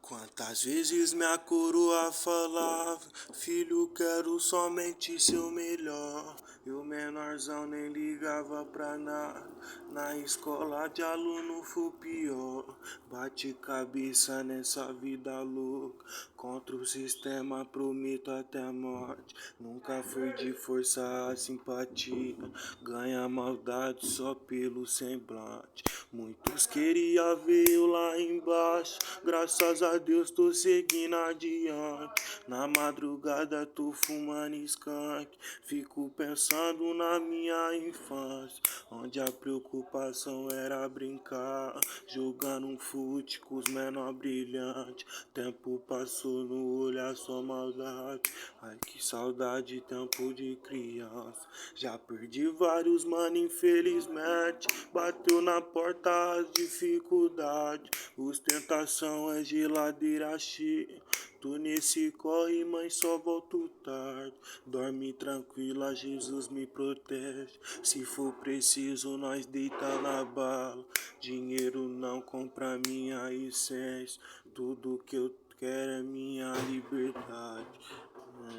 Quantas vezes minha coroa falava, filho, quero somente seu melhor. E o menorzão nem ligava pra nada, na escola de aluno fui o pior. Bate cabeça nessa vida louca, contra o sistema prometo até a morte. Nunca fui de força a simpatia, ganha maldade só pelo semblante. Muitos queriam ver eu lá embaixo, graças a Deus tô seguindo adiante. Na madrugada tô fumando skunk, fico pensando na minha infância, onde a preocupação era brincar, jogando um fute com os menor brilhante. Tempo passou, no olhar só maldade, ai que saudade, tempo de criança. Já perdi vários, mano, infelizmente, bateu na porta as dificuldades, ostentação é geladeira cheia. Tô nesse corre, mãe, só volto tarde. Dorme tranquila, Jesus me protege. Se for preciso, nós deita na bala. Dinheiro não compra minha essência. Tudo que eu quero é minha liberdade.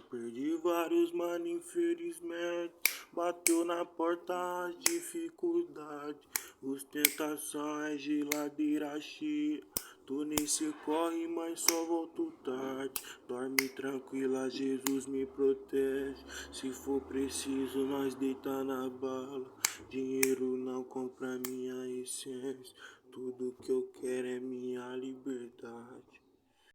Perdi vários, mano, infelizmente. Bateu na porta as dificuldades. Ostentação é geladeira cheia. Tô nesse corre, mas só volto tarde. Dorme tranquila, Jesus me protege. Se for preciso, nós deita na bala. Dinheiro não compra minha essência. Tudo que eu quero é minha liberdade.